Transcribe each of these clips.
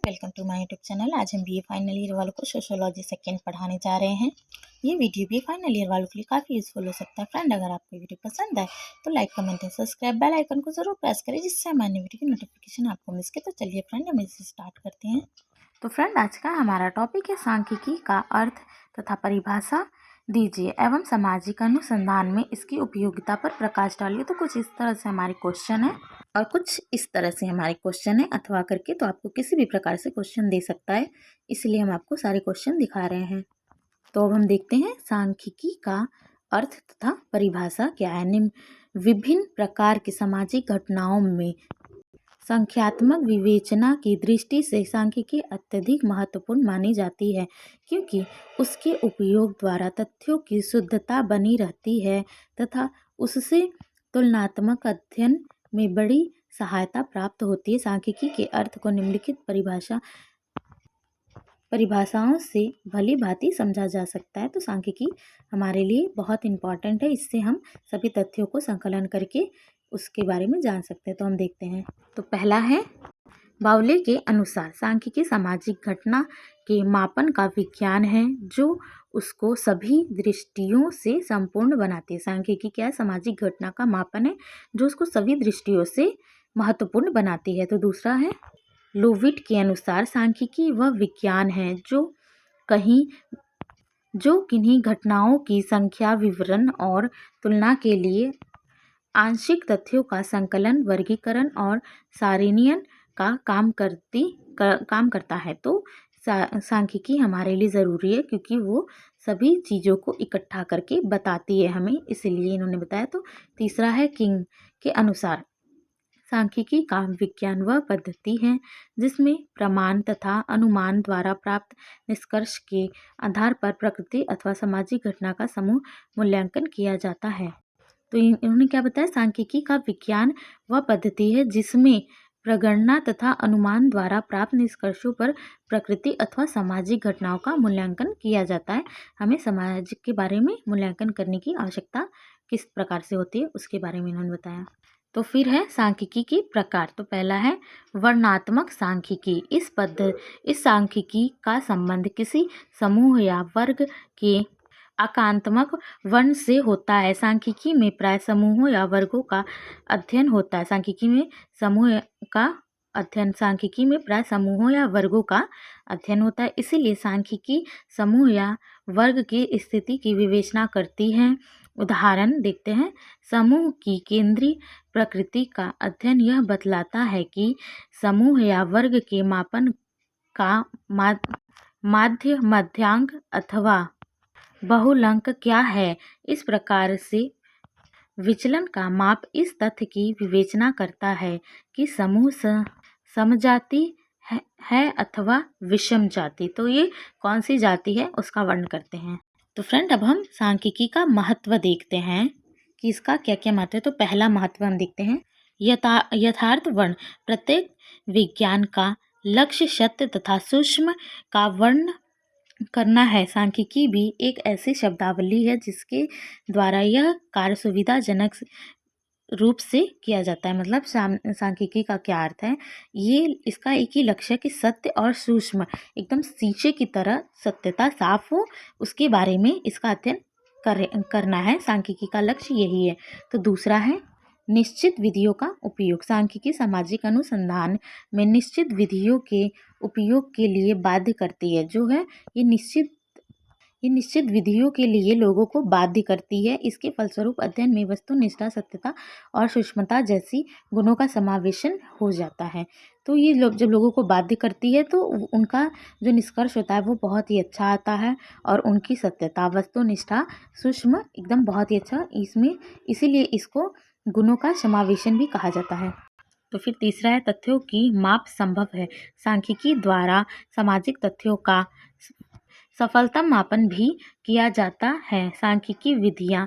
Welcome to my YouTube channel. आज हम BA final year वालों को सोशियोलॉजी सेकेंड पढ़ाने जा रहे हैं। ये वीडियो बीए फाइनल ईयर वालों के लिए काफ़ी यूजफुल हो सकता है। फ्रेंड, अगर आपको वीडियो पसंद आए तो like, comment and subscribe bell icon को जरूर प्रेस करें, जिससे हमारी वीडियो की नोटिफिकेशन आपको मिल सके। तो चलिए फ्रेंड, हम इसे स्टार्ट करते हैं। तो फ्रेंड, आज का हमारा टॉपिक है सांख्यिकी का अर्थ तथा परिभाषा दीजिए एवं सामाजिक अनुसंधान में इसकी उपयोगिता पर प्रकाश डालिए। तो कुछ इस तरह से हमारे क्वेश्चन है और कुछ इस तरह से हमारे क्वेश्चन है अथवा करके, तो आपको किसी भी प्रकार से क्वेश्चन दे सकता है, इसलिए हम आपको सारे क्वेश्चन दिखा रहे हैं। तो अब हम देखते हैं सांख्यिकी का अर्थ तथा परिभाषा क्या है। निम्न विभिन्न प्रकार की सामाजिक घटनाओं में संख्यात्मक विवेचना की दृष्टि से सांख्यिकी अत्यधिक महत्वपूर्ण मानी जाती है, क्योंकि उसके उपयोग द्वारा तथ्यों की शुद्धता बनी रहती है तथा उससे तुलनात्मक अध्ययन में बड़ी सहायता प्राप्त होती है। सांख्यिकी के अर्थ को निम्नलिखित परिभाषाओं से भली भांति समझा जा सकता है। तो सांख्यिकी हमारे लिए बहुत इम्पॉर्टेंट है, इससे हम सभी तथ्यों को संकलन करके उसके बारे में जान सकते हैं। तो हम देखते हैं। तो पहला है, बाउले के अनुसार सांख्यिकी सामाजिक घटना के मापन का विज्ञान है जो उसको सभी दृष्टियों से संपूर्ण बनाती है। सांख्यिकी क्या है? सामाजिक घटना का मापन है जो उसको सभी दृष्टियों से महत्वपूर्ण बनाती है। तो दूसरा है, लोविट के अनुसार सांख्यिकी वह विज्ञान है जो किन्हीं घटनाओं की संख्या, विवरण और तुलना के लिए आंशिक तथ्यों का संकलन, वर्गीकरण और सारणीकरण का काम करता है। तो सांख्यिकी हमारे लिए ज़रूरी है क्योंकि वो सभी चीज़ों को इकट्ठा करके बताती है हमें, इसलिए इन्होंने बताया। तो तीसरा है, किंग के अनुसार सांख्यिकी का विज्ञान वह पद्धति है जिसमें प्रमाण तथा अनुमान द्वारा प्राप्त निष्कर्ष के आधार पर प्रकृति अथवा सामाजिक घटना का समूह मूल्यांकन किया जाता है। तो इन्होंने क्या बताया? सांख्यिकी का विज्ञान वह पद्धति है जिसमें प्रगणना तथा अनुमान द्वारा प्राप्त निष्कर्षों पर प्रकृति अथवा सामाजिक घटनाओं का मूल्यांकन किया जाता है। हमें समाज के बारे में मूल्यांकन करने की आवश्यकता किस प्रकार से होती है उसके बारे में इन्होंने बताया। तो फिर है सांख्यिकी के प्रकार। तो पहला है वर्णात्मक सांख्यिकी। इस सांख्यिकी का संबंध किसी समूह या वर्ग के आकांतमक वर्ण से होता है। सांख्यिकी में प्राय समूहों या वर्गों का अध्ययन होता है। सांख्यिकी में प्राय समूहों या वर्गों का अध्ययन होता है, इसीलिए सांख्यिकी समूह या वर्ग की स्थिति की विवेचना करती है। उदाहरण देखते हैं। समूह की केंद्रीय प्रकृति का अध्ययन यह बतलाता है कि समूह या वर्ग के मापन का मध्यांक अथवा बहुलक क्या है। इस प्रकार से विचलन का माप इस तथ्य की विवेचना करता है कि समूह समजाति है अथवा विषम जाति। तो ये कौन सी जाति है उसका वर्णन करते हैं। तो फ्रेंड, अब हम सांख्यिकी का महत्व देखते हैं कि इसका क्या क्या महत्व है। तो पहला महत्व हम देखते हैं, यथार्थ वर्ण। प्रत्येक विज्ञान का लक्ष्य सत्य तथा सूक्ष्म का वर्ण करना है। सांख्यिकी भी एक ऐसी शब्दावली है जिसके द्वारा यह कार्य सुविधाजनक रूप से किया जाता है। मतलब सांख्यिकी का क्या अर्थ है? इसका एक ही लक्ष्य है कि सत्य और सूक्ष्म एकदम शीशे की तरह सत्यता साफ हो, उसके बारे में इसका अध्ययन करना है। सांख्यिकी का लक्ष्य यही है। तो दूसरा है, निश्चित विधियों का उपयोग। सांख्यिकी सामाजिक अनुसंधान में निश्चित विधियों के उपयोग के लिए बाध्य करती है। जो है ये निश्चित विधियों के लिए लोगों को बाध्य करती है। इसके फलस्वरूप अध्ययन में वस्तुनिष्ठता, सत्यता और सूक्ष्मता जैसी गुणों का समावेशन हो जाता है। तो ये जब लोगों को बाध्य करती है तो उनका जो निष्कर्ष होता है वो बहुत ही अच्छा आता है और उनकी सत्यता, वस्तुनिष्ठा, सूक्ष्म एकदम बहुत ही अच्छा इसीलिए इसको गुणों का समावेशन भी कहा जाता है। तो फिर तीसरा है, तथ्यों की माप संभव है। सांख्यिकी द्वारा सामाजिक तथ्यों का सफलता मापन भी किया जाता है। सांख्यिकी विधियां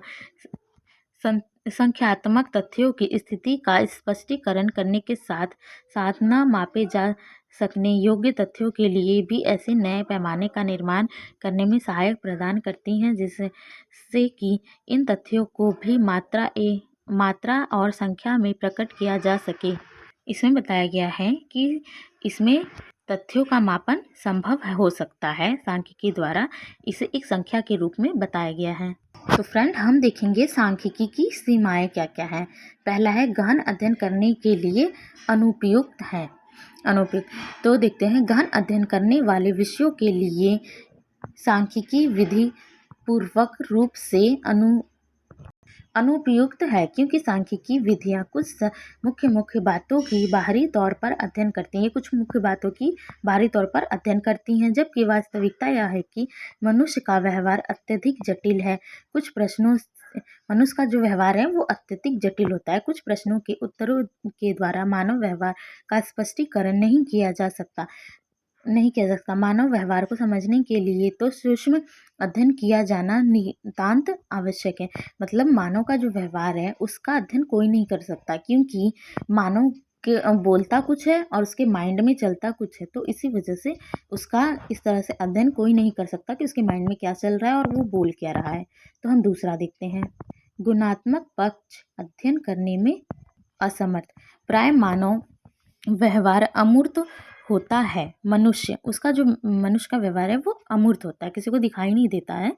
संख्यात्मक तथ्यों की स्थिति का स्पष्टीकरण करने के साथ साथ न मापे जा सकने योग्य तथ्यों के लिए भी ऐसे नए पैमाने का निर्माण करने में सहायक प्रदान करती हैं, जिससे कि इन तथ्यों को भी मात्रा और संख्या में प्रकट किया जा सके। इसमें बताया गया है कि इसमें तथ्यों का मापन संभव हो सकता है सांख्यिकी द्वारा। इसे एक संख्या के रूप में बताया गया है। तो फ्रेंड, हम देखेंगे सांख्यिकी की सीमाएं क्या क्या है। पहला है गहन अध्ययन करने के लिए अनुपयुक्त है। अनुपयुक्त तो देखते हैं, गहन अध्ययन करने वाले विषयों के लिए सांख्यिकी विधि पूर्वक रूप से अनुपयुक्त है, क्योंकि सांख्यिकी विधियां कुछ मुख्य बातों की बाहरी तौर पर अध्ययन करती हैं। कुछ मुख्य बातों की बाहरी तौर पर अध्ययन करती हैं, जबकि वास्तविकता यह है कि मनुष्य का व्यवहार अत्यधिक जटिल है। कुछ प्रश्नों मनुष्य का जो व्यवहार है वो अत्यधिक जटिल होता है। कुछ प्रश्नों के उत्तरों के द्वारा मानव व्यवहार का स्पष्टीकरण नहीं किया जा सकता। मानव व्यवहार को समझने के लिए तो सूक्ष्म अध्ययन किया जाना नितांत आवश्यक है। मतलब मानव का जो व्यवहार है उसका अध्ययन कोई नहीं कर सकता, क्योंकि मानव के बोलता कुछ है और उसके माइंड में चलता कुछ है। तो इसी वजह से उसका इस तरह से अध्ययन कोई नहीं कर सकता कि उसके माइंड में क्या चल रहा है और वो बोल क्या रहा है। तो हम दूसरा देखते हैं, गुणात्मक पक्ष अध्ययन करने में असमर्थ। प्राय मानव व्यवहार अमूर्त होता है। मनुष्य का व्यवहार है वो अमूर्त होता है, किसी को दिखाई नहीं देता है,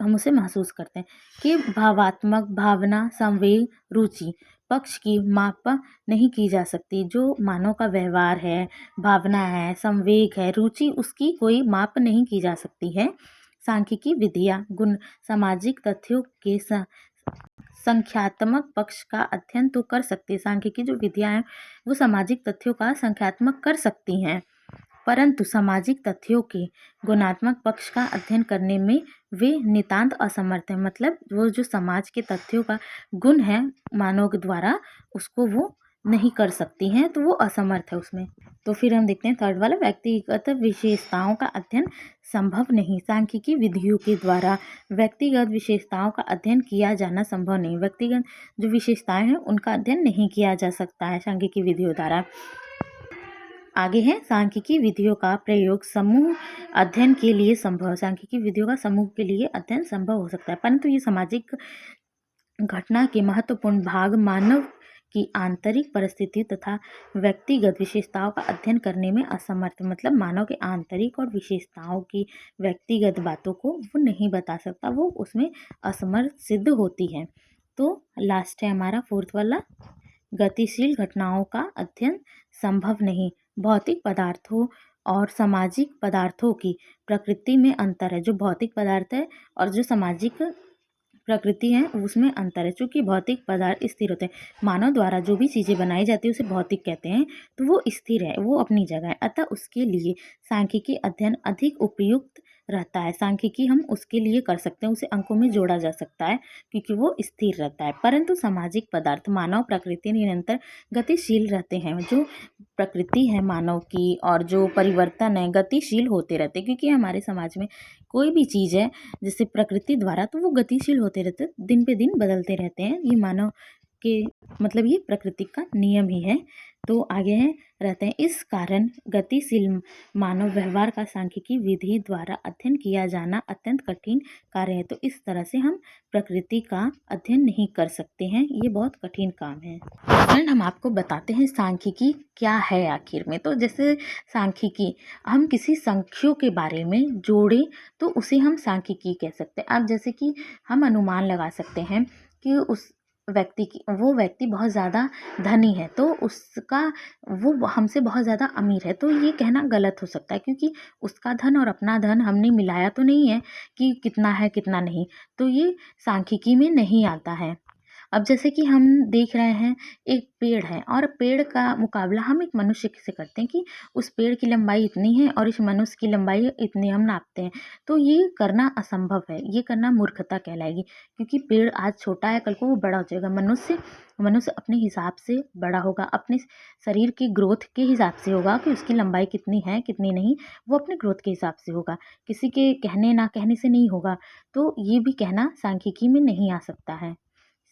हम उसे महसूस करते हैं। कि भावात्मक, भावना, संवेग, रुचि पक्ष की माप नहीं की जा सकती। जो मानव का व्यवहार है, भावना है, संवेग है, रुचि, उसकी कोई माप नहीं की जा सकती है। सांख्यिकी विधियां गुण सामाजिक तथ्यों के संख्यात्मक पक्ष का अध्ययन तो कर सकती है। सांख्यिकी जो विधियां हैं वो सामाजिक तथ्यों का संख्यात्मक कर सकती हैं, परंतु सामाजिक तथ्यों के गुणात्मक पक्ष का अध्ययन करने में वे नितांत असमर्थ हैं। मतलब वो जो समाज के तथ्यों का गुण है मानव के द्वारा, उसको वो नहीं कर सकती हैं, तो वो असमर्थ है उसमें। तो फिर हम देखते हैं थर्ड वाला, व्यक्तिगत विशेषताओं का अध्ययन संभव नहीं। सांख्यिकी विधियों के द्वारा व्यक्तिगत विशेषताओं का अध्ययन किया जाना संभव नहीं। व्यक्तिगत जो विशेषताएं हैं उनका अध्ययन नहीं किया जा सकता है सांख्यिकी विधियों द्वारा। आगे है, सांख्यिकी विधियों का प्रयोग समूह अध्ययन के लिए संभव। सांख्यिकी विधियों का समूह के लिए अध्ययन संभव हो सकता है, परंतु ये सामाजिक घटना के महत्वपूर्ण भाग मानव की आंतरिक परिस्थिति तथा व्यक्तिगत विशेषताओं का अध्ययन करने में असमर्थ। मतलब मानव के आंतरिक और विशेषताओं की व्यक्तिगत बातों को वो नहीं बता सकता, वो उसमें असमर्थ सिद्ध होती है। तो लास्ट है हमारा फोर्थ वाला, गतिशील घटनाओं का अध्ययन संभव नहीं। भौतिक पदार्थों और सामाजिक पदार्थों की प्रकृति में अंतर है। जो भौतिक पदार्थ है और जो सामाजिक प्रकृति है उसमें अंतर है। चूँकि भौतिक पदार्थ स्थिर होते हैं, मानव द्वारा जो भी चीज़ें बनाई जाती है उसे भौतिक कहते हैं, तो वो स्थिर है, वो अपनी जगह है। अतः उसके लिए सांख्यिकी अध्ययन अधिक उपयुक्त रहता है। सांख्यिकी हम उसके लिए कर सकते हैं, उसे अंकों में जोड़ा जा सकता है क्योंकि वो स्थिर रहता है। परंतु सामाजिक पदार्थ, मानव प्रकृति निरंतर गतिशील रहते हैं। जो प्रकृति है मानव की और जो परिवर्तन है गतिशील होते रहते हैं, क्योंकि हमारे समाज में कोई भी चीज़ है जैसे प्रकृति द्वारा, तो वो गतिशील होते रहते, दिन पे दिन बदलते रहते हैं। ये मानव के मतलब ये प्रकृति का नियम ही है। तो आगे है रहते हैं, इस कारण गतिशील मानव व्यवहार का सांख्यिकी विधि द्वारा अध्ययन किया जाना अत्यंत कठिन कार्य है। तो इस तरह से हम प्रकृति का अध्ययन नहीं कर सकते हैं, ये बहुत कठिन काम है। फ्रेंड, हम आपको बताते हैं सांख्यिकी क्या है आखिर में। तो जैसे सांख्यिकी, हम किसी संख्यों के बारे में जोड़ें तो उसे हम सांख्यिकी कह सकते हैं। अब जैसे कि हम अनुमान लगा सकते हैं कि वो व्यक्ति बहुत ज़्यादा धनी है, तो वो हमसे बहुत ज़्यादा अमीर है, तो ये कहना गलत हो सकता है, क्योंकि उसका धन और अपना धन हमने मिलाया तो नहीं है कि कितना है कितना नहीं, तो ये सांख्यिकी में नहीं आता है। अब जैसे कि हम देख रहे हैं, एक पेड़ है और पेड़ का मुकाबला हम एक मनुष्य से करते हैं कि उस पेड़ की लंबाई इतनी है और इस मनुष्य की लंबाई इतनी, हम नापते हैं। तो ये करना असंभव है, ये करना मूर्खता कहलाएगी, क्योंकि पेड़ आज छोटा है, कल को वो बड़ा हो जाएगा। मनुष्य अपने हिसाब से बड़ा होगा, अपने शरीर की ग्रोथ के हिसाब से होगा कि उसकी लंबाई कितनी है कितनी नहीं, वो अपने ग्रोथ के हिसाब से होगा, किसी के कहने ना कहने से नहीं होगा। तो ये भी कहना सांख्यिकी में नहीं आ सकता है।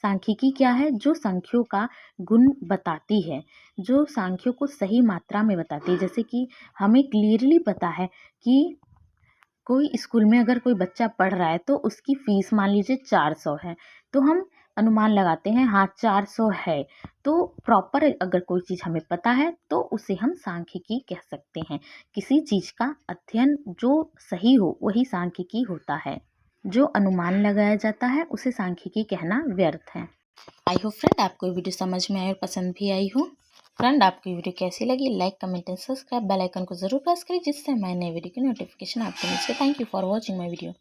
सांख्यिकी क्या है? जो संख्यों का गुण बताती है, जो संख्यों को सही मात्रा में बताती है। जैसे कि हमें क्लियरली पता है कि कोई स्कूल में अगर कोई बच्चा पढ़ रहा है तो उसकी फ़ीस मान लीजिए 400 है, तो हम अनुमान लगाते हैं हाँ 400 है, तो प्रॉपर अगर कोई चीज़ हमें पता है तो उसे हम सांख्यिकी कह सकते हैं। किसी चीज़ का अध्ययन जो सही हो वही सांख्यिकी होता है। जो अनुमान लगाया जाता है उसे सांख्यिकी कहना व्यर्थ है। आई होप फ्रेंड आपको वीडियो समझ में आई और पसंद भी आई हो। फ्रेंड आपको वीडियो कैसी लगी, like comment and subscribe, bell icon को जरूर प्रेस करें जिससे मैं नए वीडियो की नोटिफिकेशन आपको मिल सके। Thank you for watching my video.